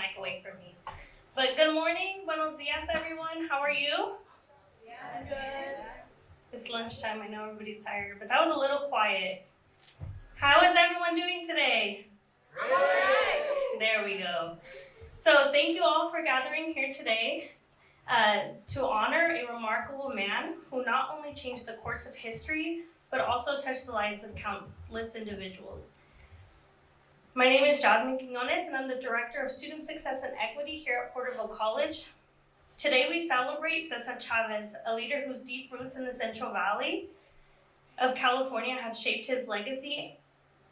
mic away from me. But good morning, buenos dias, everyone. How are you? Yeah, good. It's lunchtime. I know everybody's tired, but that was a little quiet. How is everyone doing today? Great. There we go. So thank you all for gathering here today to honor a remarkable man who not only changed the course of history, but also touched the lives of countless individuals. My name is Jasmine Quinones, and I'm the Director of Student Success and Equity here at Porterville College. Today we celebrate Cesar Chavez, a leader whose deep roots in the Central Valley of California have shaped his legacy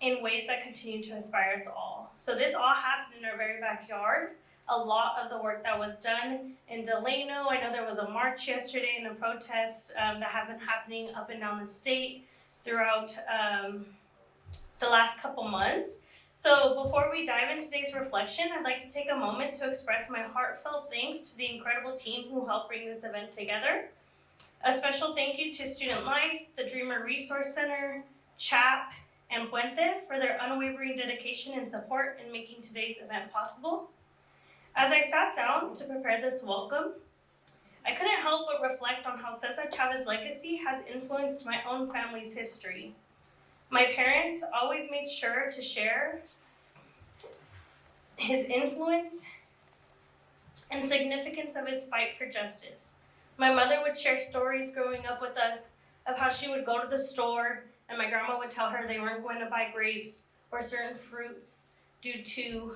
in ways that continue to inspire us all. So this all happened in our very backyard. A lot of the work that was done in Delano, I know there was a march yesterday and a protest that have been happening up and down the state throughout the last couple months. So before we dive into today's reflection, I'd like to take a moment to express my heartfelt thanks to the incredible team who helped bring this event together. A special thank you to Student Life, the Dreamer Resource Center, CHAP, and Puente for their unwavering dedication and support in making today's event possible. As I sat down to prepare this welcome, I couldn't help but reflect on how Cesar Chavez's legacy has influenced my own family's history. My parents always made sure to share his influence and significance of his fight for justice. My mother would share stories growing up with us of how she would go to the store and my grandma would tell her they weren't going to buy grapes or certain fruits due to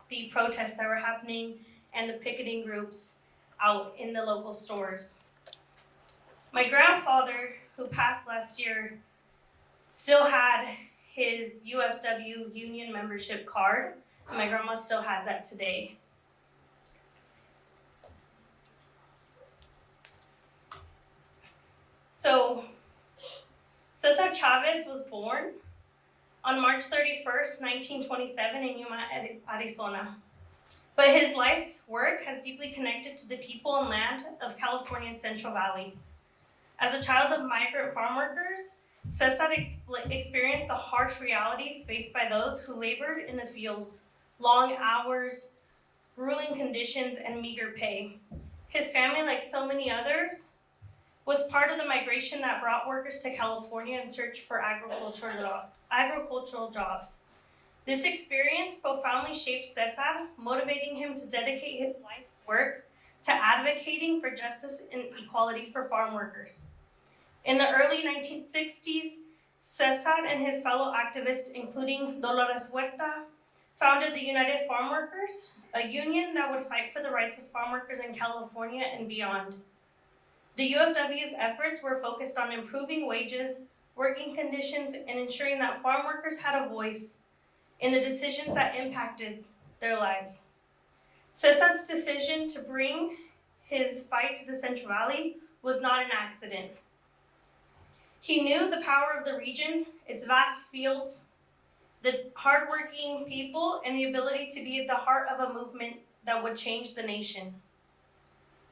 the protests that were happening and the picketing groups out in the local stores. My grandfather, who passed last year, still had his UFW union membership card, and my grandma still has that today. So, Cesar Chavez was born on March 31st, 1927 in Yuma, Arizona. But his life's work has deeply connected to the people and land of California's Central Valley. As a child of migrant farm workers, Cesar experienced the harsh realities faced by those who labored in the fields, long hours, grueling conditions, and meager pay. His family, like so many others, was part of the migration that brought workers to California in search for agricultural jobs. This experience profoundly shaped Cesar, motivating him to dedicate his life's work to advocating for justice and equality for farm workers. In the early 1960s, Cesar and his fellow activists, including Dolores Huerta, founded the United Farm Workers, a union that would fight for the rights of farm workers in California and beyond. The UFW's efforts were focused on improving wages, working conditions, and ensuring that farm workers had a voice in the decisions that impacted their lives. Cesar's decision to bring his fight to the Central Valley was not an accident. He knew the power of the region, its vast fields, the hardworking people, and the ability to be at the heart of a movement that would change the nation.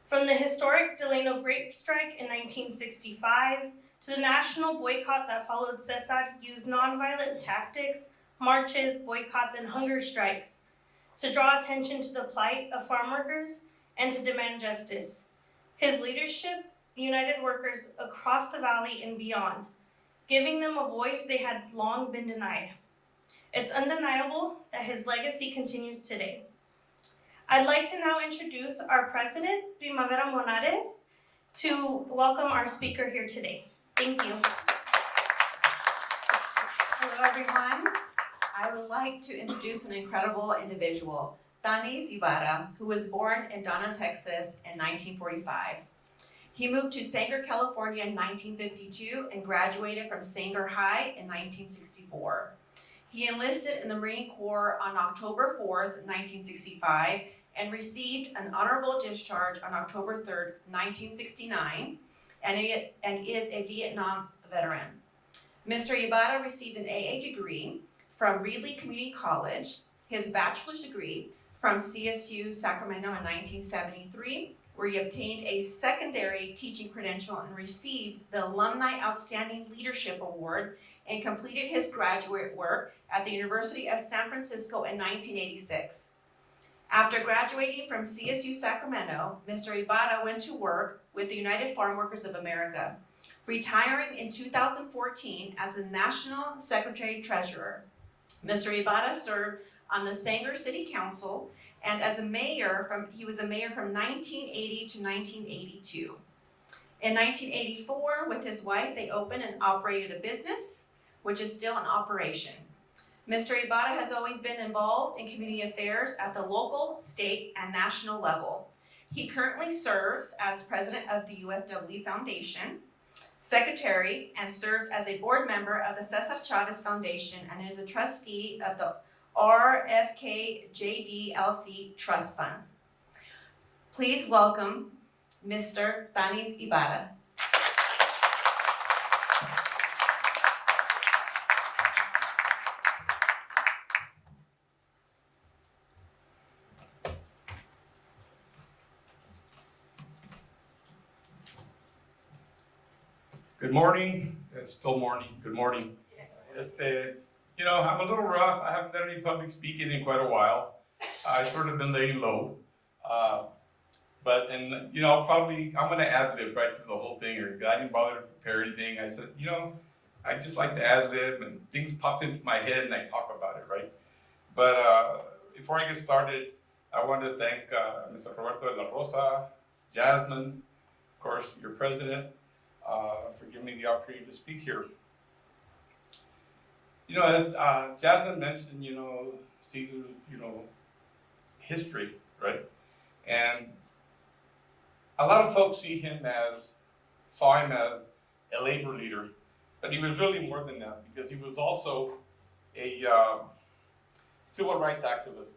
From the historic Delano grape strike in 1965 to the national boycott that followed, Cesar used nonviolent tactics, marches, boycotts, and hunger strikes to draw attention to the plight of farm workers and to demand justice. His leadership united workers across the valley and beyond, giving them a voice they had long been denied. It's undeniable that his legacy continues today. I'd like to now introduce our president, Primavera Monares, to welcome our speaker here today. Thank you. Hello, everyone. I would like to introduce an incredible individual, Tanis Ybarra, who was born in Donna, Texas in 1945. He moved to Sanger, California in 1952 and graduated from Sanger High in 1964. He enlisted in the Marine Corps on October 4th, 1965, and received an honorable discharge on October 3rd, 1969, and is a Vietnam veteran. Mr. Ybarra received an AA degree from Reedley Community College, his bachelor's degree from CSU Sacramento in 1973, where he obtained a secondary teaching credential and received the Alumni Outstanding Leadership Award, and completed his graduate work at the University of San Francisco in 1986. After graduating from CSU Sacramento, Mr. Ybarra went to work with the United Farm Workers of America, retiring in 2014 as the National Secretary Treasurer. Mr. Ybarra served on the Sanger City Council and as a mayor he was a mayor from 1980 to 1982. In 1984, with his wife, they opened and operated a business, which is still in operation. Mr. Ybarra has always been involved in community affairs at the local, state, and national level. He currently serves as president of the UFW Foundation, secretary, and serves as a board member of the Cesar Chavez Foundation and is a trustee of the RFKJDLC Trust Fund. Please welcome Mr. Tanis Ybarra. Good morning. It's still morning. Good morning. Yes. I'm a little rough. I haven't done any public speaking in quite a while. I've sort of been laying low. I'm going to ad-lib right through the whole thing. I didn't bother to prepare anything. I said, I just like to ad-lib and things pop into my head and I talk about it, right? But before I get started, I want to thank Mr. Roberto de la Rosa, Jasmine, of course, your president, for giving me the opportunity to speak here. Jasmine mentioned, Cesar's, history, right? And a lot of folks saw him as a labor leader, but he was really more than that because he was also a civil rights activist.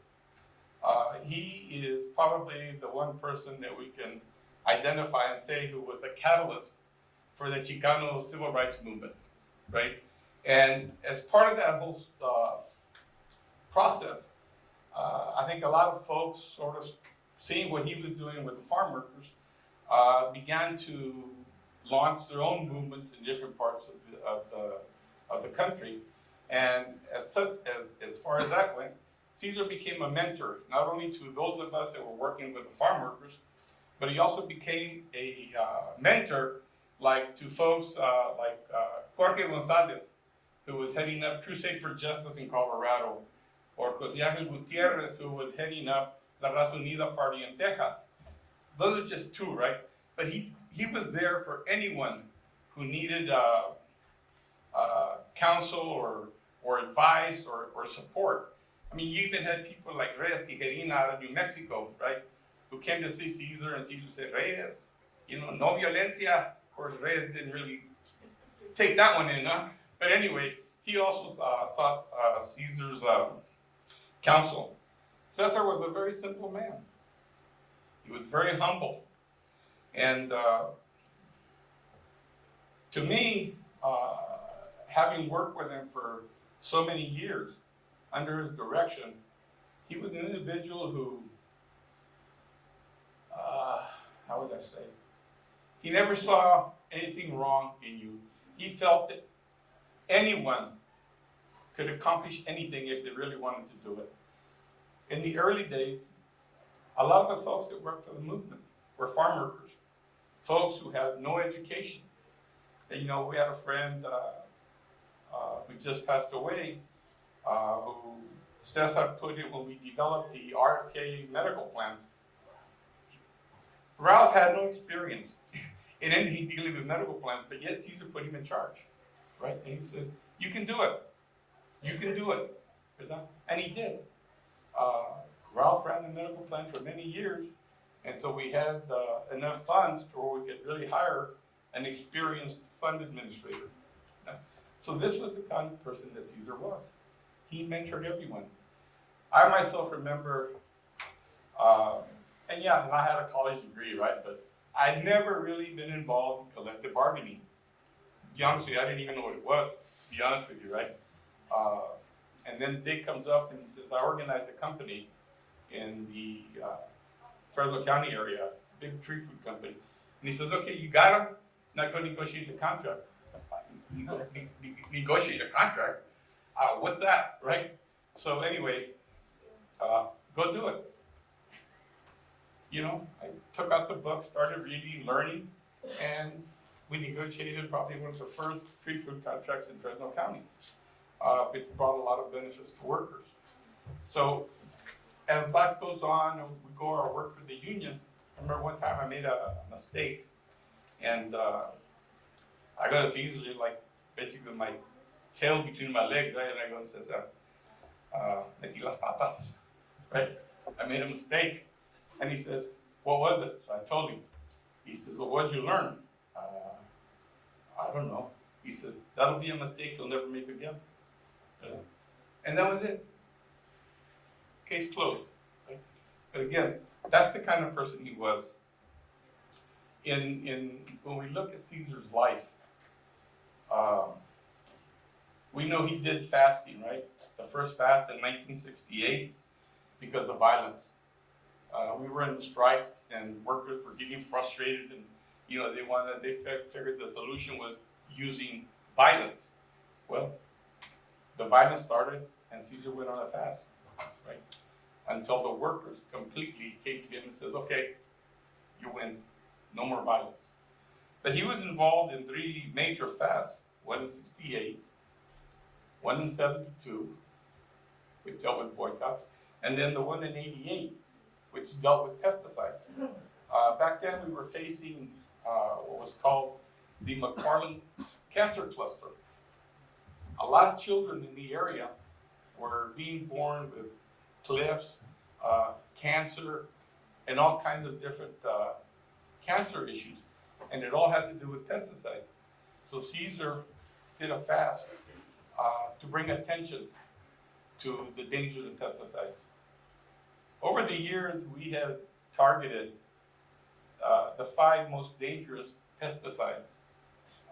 He is probably the one person that we can identify and say who was the catalyst for the Chicano civil rights movement, right? And as part of that whole process, I think a lot of folks sort of seeing what he was doing with the farm workers began to launch their own movements in different parts of the country. And as far as that went, Cesar became a mentor, not only to those of us that were working with the farm workers, but he also became a mentor to folks like Jorge Gonzalez, who was heading up Crusade for Justice in Colorado, or Jose Gutierrez, who was heading up La Raza Unida Party in Texas. Those are just two, right? But he was there for anyone who needed counsel or advice or support. I mean, you even had people like Reyes Tijerina out of New Mexico, right? Who came to see Cesar and Cesar said, Reyes, no violencia. Of course, Reyes didn't really take that one in, huh? But anyway, he also sought Cesar's counsel. Cesar was a very simple man. He was very humble. And to me, having worked with him for so many years under his direction, he was an individual who, how would I say? He never saw anything wrong in you. He felt that anyone could accomplish anything if they really wanted to do it. In the early days, a lot of the folks that worked for the movement were farm workers, folks who had no education. And, we had a friend who just passed away, who Cesar put in when we developed the RFK medical plan. Ralph had no experience in anything dealing with medical plans, but yet Cesar put him in charge, right? And he says, you can do it. You can do it. And he did. Ralph ran the medical plan for many years until we had enough funds to where we could really hire an experienced fund administrator. So this was the kind of person that Cesar was. He mentored everyone. I myself remember, and I had a college degree, right? But I'd never really been involved in collective bargaining. To be honest with you, I didn't even know what it was, to be honest with you, right? And then Dick comes up and he says, I organized a company in the Fresno County area, big tree food company. And he says, okay, you got him, now go negotiate the contract. Negotiate a contract? What's that, right? So anyway, go do it. I took out the book, started reading, learning, and we negotiated probably one of the first tree fruit contracts in Fresno County, which brought a lot of benefits to workers. So as life goes on, and we go our work with the union. I remember one time I made a mistake, and I go to Cesar, like basically my tail between my legs, right? And I go and says, metí las patas, right? I made a mistake. And he says, what was it? So I told him. He says, well, what'd you learn? I don't know. He says, that'll be a mistake you'll never make again. And that was it. Case closed. Right? But again, that's the kind of person he was. When we look at Cesar's life, we know he did fasting, right? The first fast in 1968 because of violence. We were in the strikes and workers were getting frustrated, and they figured the solution was using violence. Well, the violence started and Cesar went on a fast, right? Until the workers completely came to him and says, okay, you win, no more violence. But he was involved in 3 major fasts, one in 68, one in 72, which dealt with boycotts, and then the one in 88, which dealt with pesticides. Back then we were facing what was called the McFarland Cancer Cluster. A lot of children in the area were being born with cliffs, cancer, and all kinds of different cancer issues. And it all had to do with pesticides. So Cesar did a fast to bring attention to the dangers of pesticides. Over the years, we have targeted the 5 most dangerous pesticides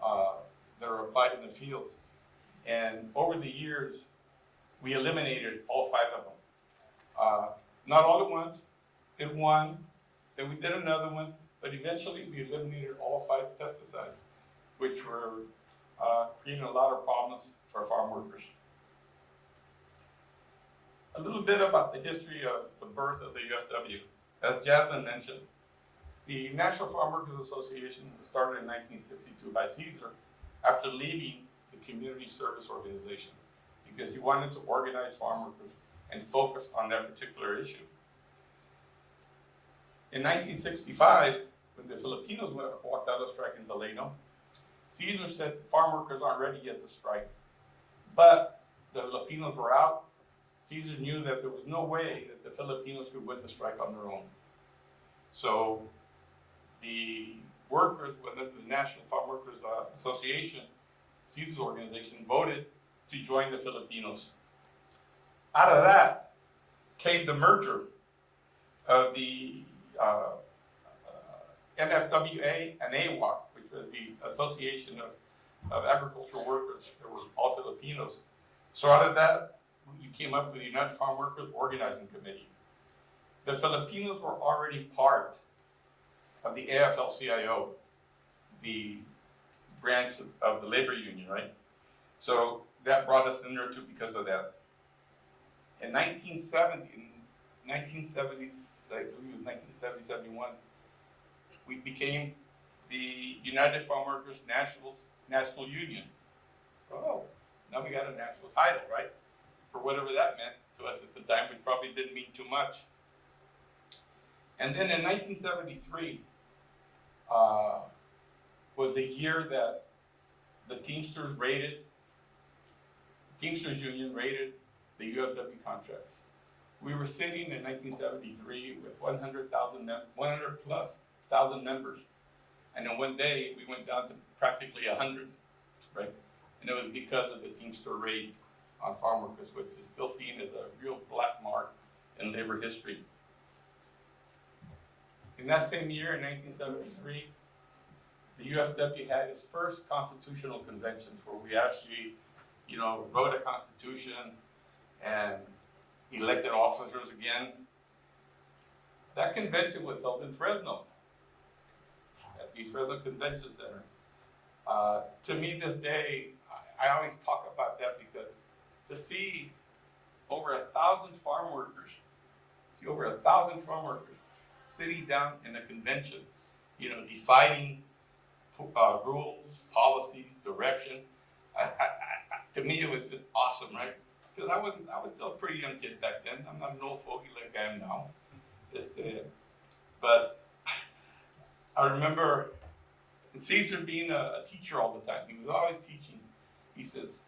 that are applied in the fields. And over the years, we eliminated all 5 of them. Not all at once, did one, then we did another one, but eventually we eliminated all 5 pesticides, which were creating a lot of problems for farm workers. A little bit about the history of the birth of the UFW. As Jasmine mentioned, the National Farm Workers Association was started in 1962 by Cesar after leaving the Community Service Organization because he wanted to organize farm workers and focus on that particular issue. In 1965, when the Filipinos walked out of strike in Delano, Cesar said farm workers aren't ready yet to strike. But the Filipinos were out. Cesar knew that there was no way that the Filipinos could win the strike on their own. So the workers, whether the National Farm Workers Association, Cesar's organization, voted to join the Filipinos. Out of that came the merger of the NFWA and AWOC, which was the Association of Agricultural Workers. They were all Filipinos. So out of that, you came up with the United Farm Workers Organizing Committee. The Filipinos were already part of the AFL-CIO, the branch of the labor union, right? So that brought us in there too because of that. In 1970, I believe it was 1970-71, we became the United Farm Workers National Union. Oh, now we got a national title, right? For whatever that meant to us at the time, which probably didn't mean too much. And then in 1973 was a year that the Teamsters Union raided the UFW contracts. We were sitting in 1973 with 100 plus thousand members. And in one day, we went down to practically 100, right? And it was because of the Teamster raid on farm workers, which is still seen as a real black mark in labor history. In that same year, in 1973, the UFW had its first constitutional conventions where we actually, wrote a constitution and elected officers again. That convention was held in Fresno, at the Fresno Convention Center. To me, this day, I always talk about that because to see over 1,000 farm workers, sitting down in a convention, deciding rules, policies, direction. To me, it was just awesome, right? Because I was still a pretty young kid back then. I'm not an old fogey like I am now. But I remember Cesar being a teacher all the time. He was always teaching. He says,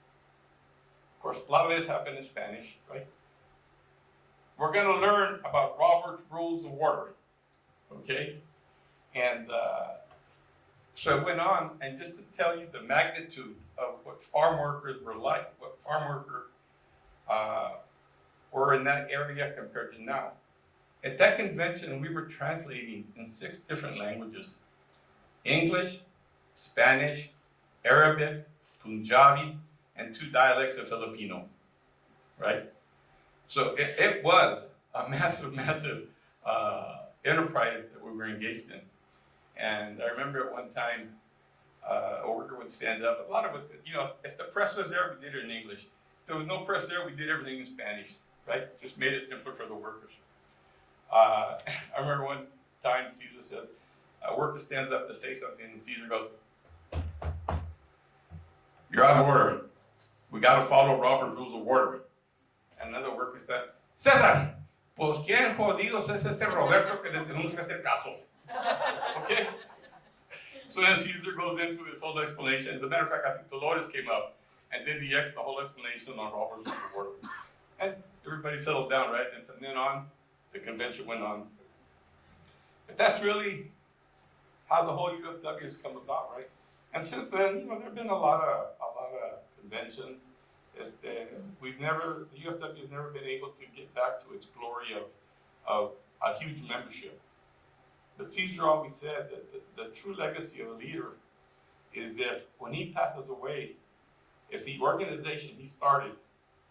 of course, a lot of this happened in Spanish, right? We're going to learn about Robert's Rules of Order, okay? And so it went on, and just to tell you the magnitude of what farm workers were like, what farm workers were in that area compared to now. At that convention, we were translating in 6 different languages: English, Spanish, Arabic, Punjabi, and 2 dialects of Filipino, right? So it was a massive, massive enterprise that we were engaged in. And I remember at one time, a worker would stand up. A lot of us, if the press was there, we did it in English. If there was no press there, we did everything in Spanish, right? Just made it simpler for the workers. I remember one time Cesar says, a worker stands up to say something, and Cesar goes, "You're out of order. We got to follow Robert's Rules of Order." And another worker said, "Cesar, pues quién jodidos es este Roberto que le tenemos que hacer caso?" Okay? So then Cesar goes into his whole explanation. As a matter of fact, I think Dolores came up and did the whole explanation on Robert's Rules of Order. And everybody settled down, right? And from then on, the convention went on. But that's really how the whole UFW has come about, right? And since then, there have been a lot of conventions. The UFW has never been able to get back to its glory of a huge membership. But Cesar always said that the true legacy of a leader is if, when he passes away, if the organization he started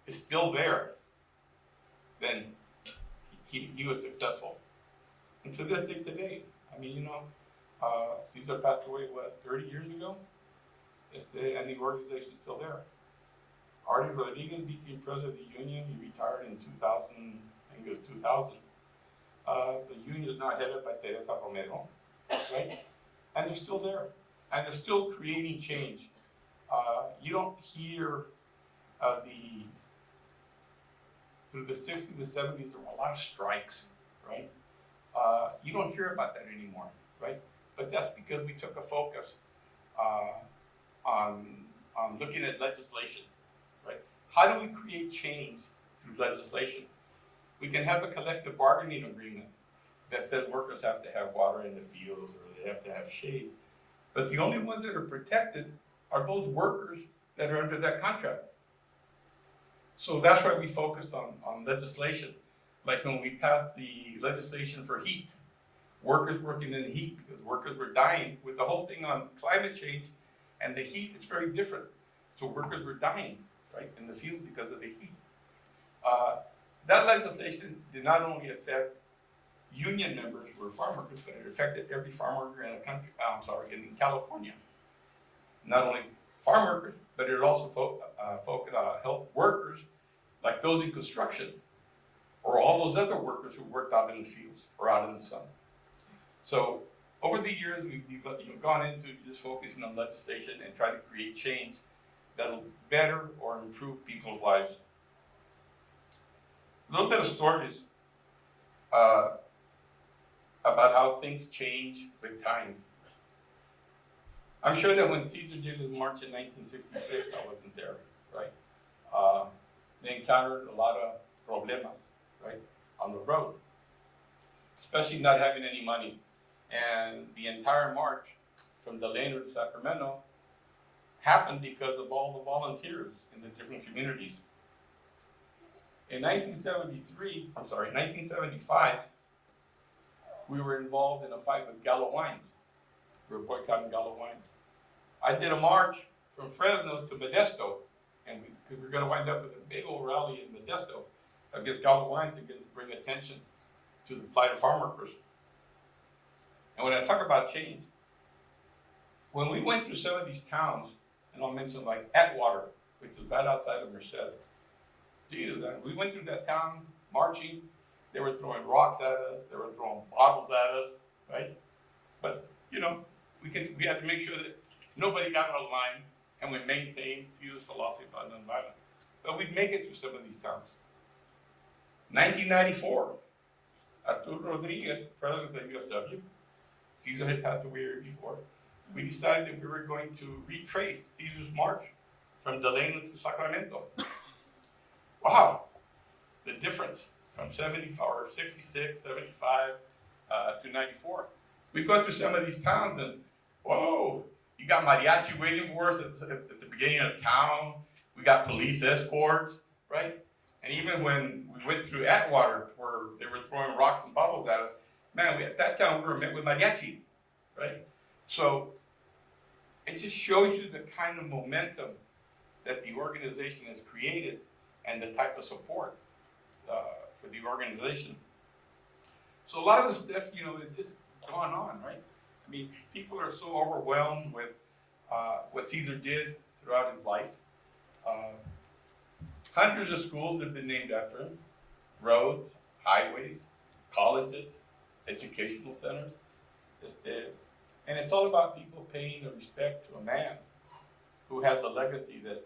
is still there, then he was successful. And to this day today, Cesar passed away, 30 years ago? And the organization is still there. Artie Rodriguez became president of the union. He retired in 2000, I think it was 2000. The union is now headed by Teresa Romero, right? And they're still there. And they're still creating change. You don't hear through the 60s, the 70s, there were a lot of strikes, right? You don't hear about that anymore, right? But that's because we took a focus on looking at legislation, right? How do we create change through legislation? We can have a collective bargaining agreement that says workers have to have water in the fields or they have to have shade. But the only ones that are protected are those workers that are under that contract. So that's why we focused on legislation. Like when we passed the legislation for heat, workers working in the heat because workers were dying with the whole thing on climate change and the heat is very different. So workers were dying, right, in the fields because of the heat. That legislation did not only affect union members who were farm workers, but it affected every farm worker in the country, in California. Not only farm workers, but it also helped workers like those in construction or all those other workers who worked out in the fields or out in the sun. So over the years, we've gone into just focusing on legislation and trying to create change that'll better or improve people's lives. A little bit of stories about how things change with time. I'm sure that when Cesar did his march in 1966, I wasn't there, right? They encountered a lot of problemas, right, on the road, especially not having any money. And the entire march from Delano to Sacramento happened because of all the volunteers in the different communities. In 1975, we were involved in a fight with Gallo Wines. We were boycotting Gallo Wines. I did a march from Fresno to Modesto, and we were going to wind up with a big old rally in Modesto against Gallo Wines and bring attention to the plight of farm workers. And when I talk about change, when we went through some of these towns, and I'll mention like Atwater, which is right outside of Merced. Jesus, we went through that town marching. They were throwing rocks at us. They were throwing bottles at us, right? But we had to make sure that nobody got out of line, and we maintained Caesar's philosophy about nonviolence. But we'd make it through some of these towns. 1994, Arturo Rodriguez, president of the UFW, Cesar had passed away a year before. We decided that we were going to retrace Caesar's march from Delano to Sacramento. Wow, the difference from 66, 75 to 94. We go through some of these towns and, whoa, you got mariachi waiting for us at the beginning of town. We got police escorts, right? And even when we went through Atwater, where they were throwing rocks and bottles at us, man, at that town we were met with mariachi, right? So it just shows you the kind of momentum that the organization has created and the type of support for the organization. So a lot of this stuff, it's just gone on, right? I mean, people are so overwhelmed with what Cesar did throughout his life. Hundreds of schools have been named after him, roads, highways, colleges, educational centers. And it's all about people paying respect to a man who has a legacy that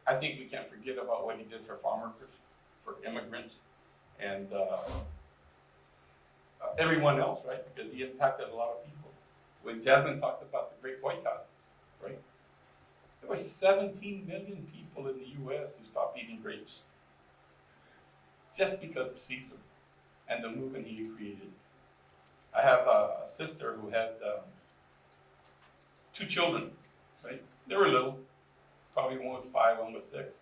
I think we can't forget about what he did for farm workers, for immigrants, and everyone else, right? Because he impacted a lot of people. When Jasmine talked about the Great Boycott, right? There were 17 million people in the U.S. who stopped eating grapes just because of Cesar and the movement he created. I have a sister who had 2 children, right? They were little, probably one was 5, one was 6,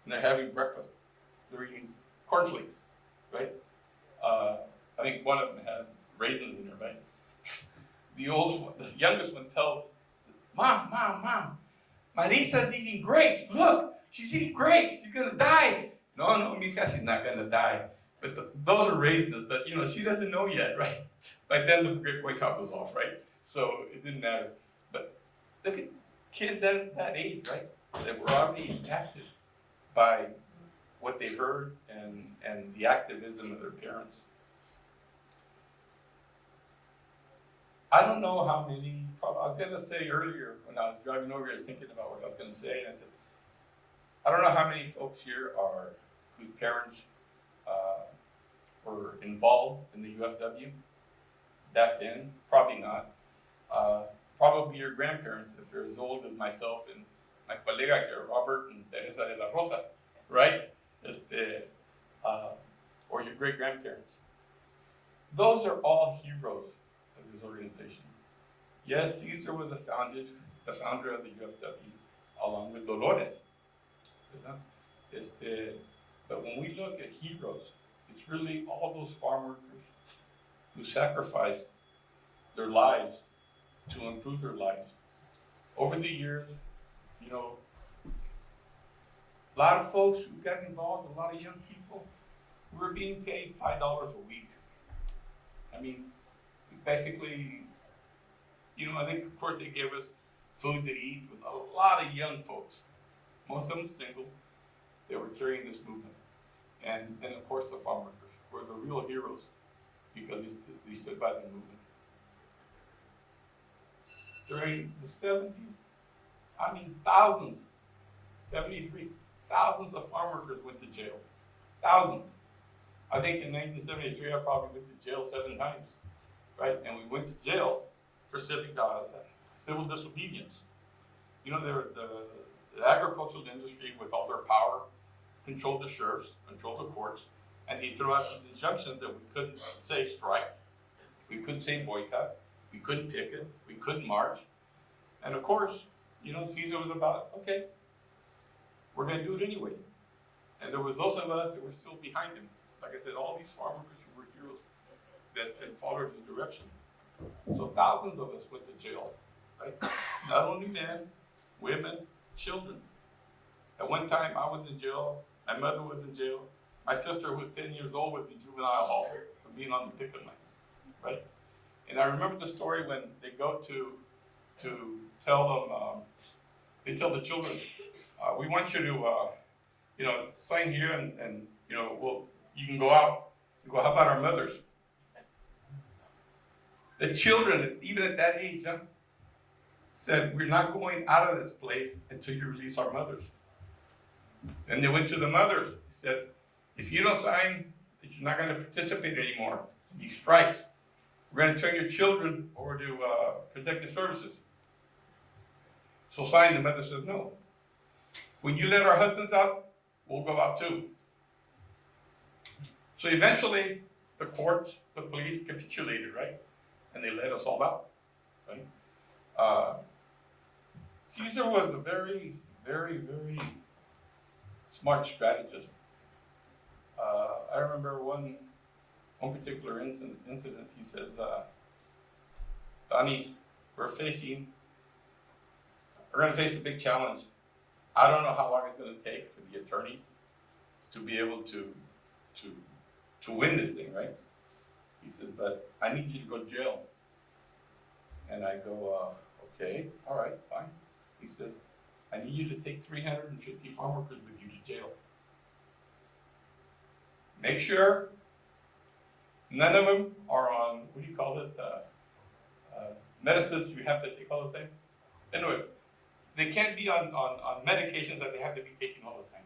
and they're having breakfast. They're eating cornflakes, right? I think one of them had raisins in there, right? The youngest one tells, Mom, Marisa's eating grapes. Look, she's eating grapes. She's gonna die. No, mija, she's not gonna die. But those are raisins. But she doesn't know yet, right? By then the Great Boycott was off, right? So it didn't matter. But look at kids at that age, right? That were already impacted by what they heard and the activism of their parents. I don't know how many, I was going to say earlier when I was driving over here, I was thinking about what I was going to say, and I said, I don't know how many folks here are whose parents were involved in the UFW back then. Probably not. Probably your grandparents, if they're as old as myself and my colega here, Robert and Teresa de la Rosa, right? Or your great-grandparents. Those are all heroes of this organization. Yes, Cesar was the founder of the UFW, along with Dolores. But when we look at heroes, it's really all those farm workers who sacrificed their lives to improve their lives. Over the years, a lot of folks who got involved, a lot of young people, were being paid $5 a week. I mean, basically, I think of course they gave us food to eat with a lot of young folks, most of them single. They were carrying this movement. And of course the farm workers were the real heroes because they stood by the movement. During the 70s, thousands, 73, thousands of farm workers went to jail. Thousands. I think in 1973, I probably went to jail 7 times, right? And we went to jail for civil disobedience. The agricultural industry, with all their power, controlled the sheriffs, controlled the courts, and they threw out these injunctions that we couldn't say strike, we couldn't say boycott, we couldn't picket, we couldn't march. And of course, Cesar was about, okay, we're going to do it anyway. And there was those of us that were still behind him. Like I said, all these farm workers who were heroes that followed his direction. So thousands of us went to jail, right? Not only men, women, children. At one time, I was in jail. My mother was in jail. My sister, who was 10 years old, was in juvenile hall for being on the picket lines, right? And I remember the story when they go to tell them, they tell the children, we want you to, sign here and you can go out I go, how about our mothers? The children, even at that age, said, we're not going out of this place until you release our mothers. Then they went to the mothers. He said, if you don't sign that you're not going to participate anymore in these strikes, we're going to turn your children over to protective services. So sign. The mother says, no. When you let our husbands out, we'll go out too. So eventually, the courts, the police capitulated, right? And they let us all out, right? Cesar was a very, very, very smart strategist. I remember one particular incident. He says, Tanis, we're going to face a big challenge. I don't know how long it's going to take for the attorneys to be able to win this thing, right? He says, but I need you to go to jail. And I go, okay, all right, fine. He says, I need you to take 350 farm workers with you to jail. Make sure none of them are on, what do you call it, medicines you have to take all the time. Anyways, they can't be on medications that they have to be taking all the time,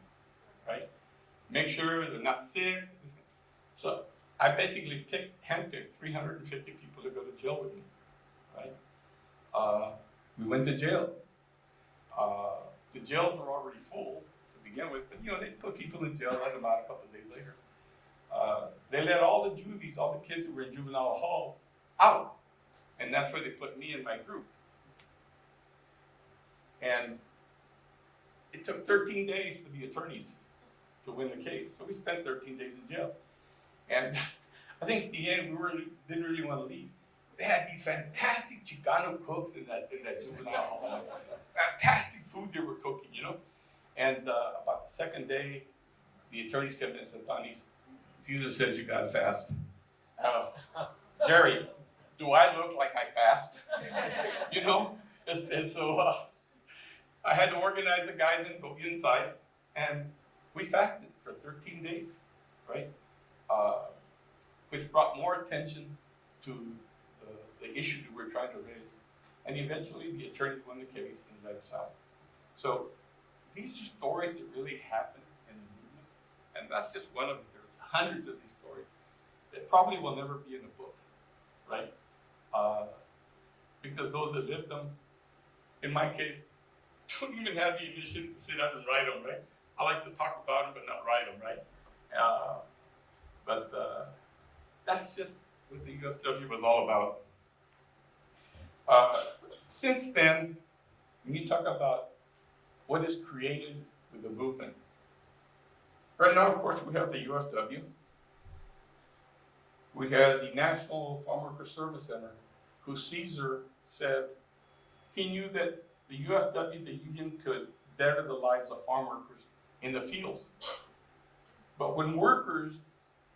right? Make sure they're not sick. So I basically handpicked 350 people to go to jail with me, right? We went to jail. The jails were already full to begin with, but they put people in jail, let them out a couple of days later. They let all the juvies, all the kids who were in juvenile hall, out, and that's where they put me in my group. And it took 13 days for the attorneys to win the case, so we spent 13 days in jail. And I think at the end we didn't really want to leave. They had these fantastic Chicano cooks in that juvenile hall. Fantastic food they were cooking, And about the second day, the attorneys came in and said, Tanis, Cesar says you gotta fast. Jerry, do I look like I fast? And so I had to organize the guys and go inside, and we fasted for 13 days, right? Which brought more attention to the issue that we're trying to raise. And eventually the attorney won the case and let us out. So these are stories that really happen in the movement. And that's just one of them. There's hundreds of these stories that probably will never be in a book, right? Because those that lived them, in my case, don't even have the initiative to sit down and write them, right? I like to talk about them, but not write them, right? But that's just what the UFW was all about. Since then, when you talk about what is created with the movement, right now, of course, we have the UFW. We had the National Farm Worker Service Center, who Cesar said he knew that the UFW, the union, could better the lives of farm workers in the fields. But when workers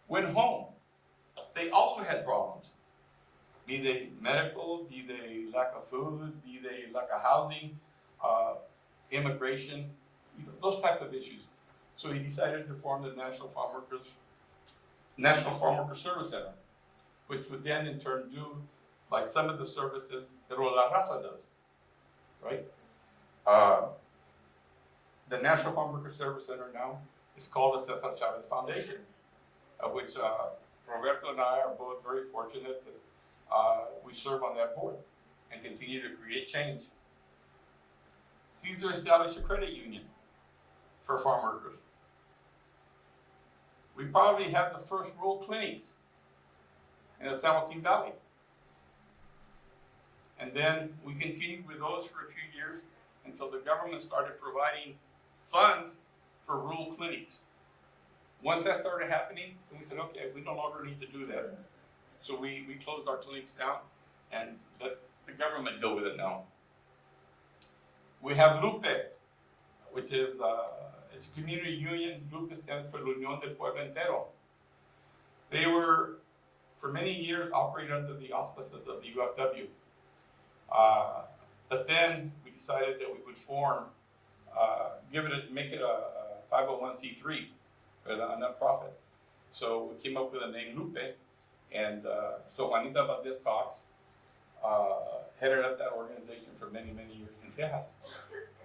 went home, they also had problems. Be they medical, be they lack of food, be they lack of housing, immigration, those type of issues. So he decided to form the National Farm Worker Service Center, which would then in turn do like some of the services that La Raza does, right? The National Farm Worker Service Center now is called the Cesar Chavez Foundation, which Roberto and I are both very fortunate that we serve on that board and continue to create change. Cesar established a credit union for farm workers. We probably had the first rural clinics in the San Joaquin Valley. And then we continued with those for a few years until the government started providing funds for rural clinics. Once that started happening, then we said, okay, we no longer need to do that. So we closed our clinics down and let the government deal with it now. We have Lupe, which is it's a community union. Lupe stands for La Unión del Pueblo Entero. They were, for many years, operated under the auspices of the UFW. But then we decided that we would form, make it a 501c3, a nonprofit. So we came up with the name Lupe, and so Juanita Valdez Cox headed up that organization for many, many years in Texas,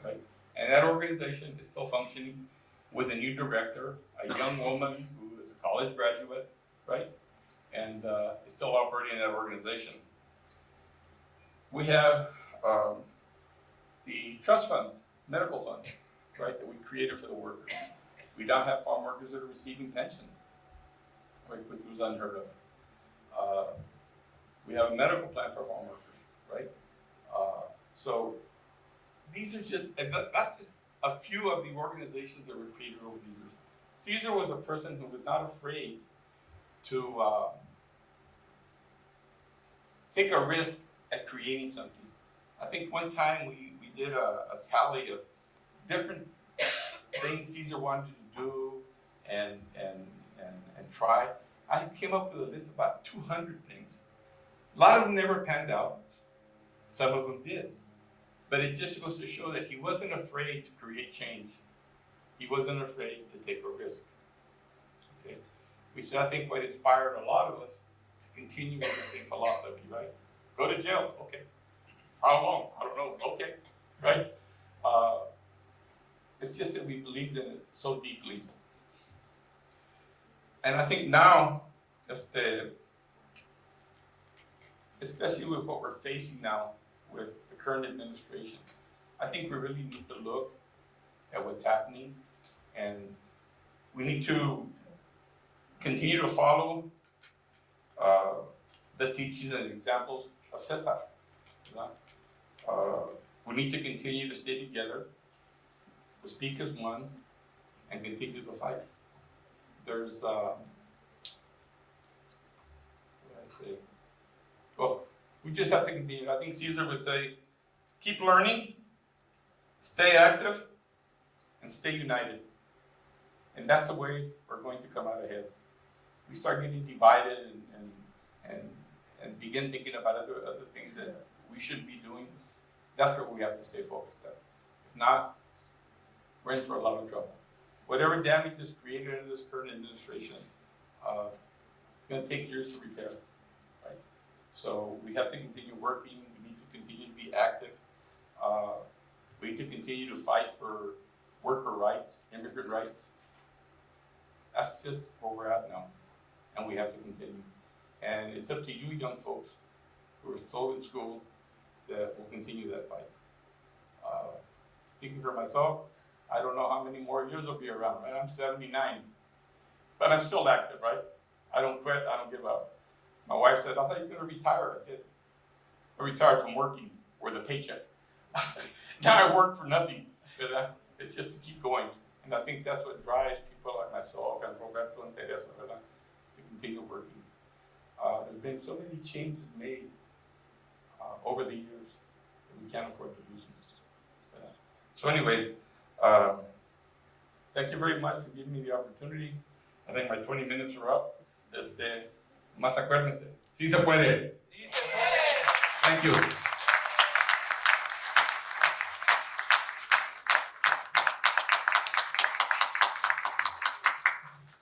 right? And that organization is still functioning with a new director, a young woman who is a college graduate, right? And is still operating that organization. We have the trust funds, medical funds, right, that we created for the workers. We now have farm workers that are receiving pensions, right, which was unheard of. We have a medical plan for farm workers, right? So these are just, and that's just a few of the organizations that were created over the years. Cesar was a person who was not afraid to take a risk at creating something. I think one time we did a tally of different things Cesar wanted to do and try. I came up with a list of about 200 things. A lot of them never panned out. Some of them did. But it just goes to show that he wasn't afraid to create change. He wasn't afraid to take a risk. Okay? Which I think what inspired a lot of us to continue with the same philosophy, right? Go to jail, okay. How long? I don't know, okay, right? It's just that we believed in it so deeply. And I think now, especially with what we're facing now with the current administration, I think we really need to look at what's happening, and we need to continue to follow the teachings and examples of Cesar. We need to continue to stay together, to speak as one, and continue to fight. There's, what did I say? Well, we just have to continue. I think Cesar would say, keep learning, stay active, and stay united. And that's the way we're going to come out ahead. We start getting divided and begin thinking about other things that we should be doing. That's where we have to stay focused on. If not, we're in for a lot of trouble. Whatever damage is created in this current administration, it's going to take years to repair, right? So we have to continue working. We need to continue to be active. We need to continue to fight for worker rights, immigrant rights. That's just where we're at now, and we have to continue. And it's up to you, young folks, who are still in school, that will continue that fight. Speaking for myself, I don't know how many more years I'll be around, right? I'm 79, but I'm still active, right? I don't quit, I don't give up. My wife said, I thought you were gonna retire. I did. I retired from working with a paycheck. Now I work for nothing, but it's just to keep going. And I think that's what drives people like myself and Roberto and Teresa, ¿verdad? To continue working. There's been so many changes made over the years that we can't afford to lose them. So anyway, thank you very much for giving me the opportunity. I think my 20 minutes are up. Más acuérdense, sí se puede. Sí se puede. Thank you.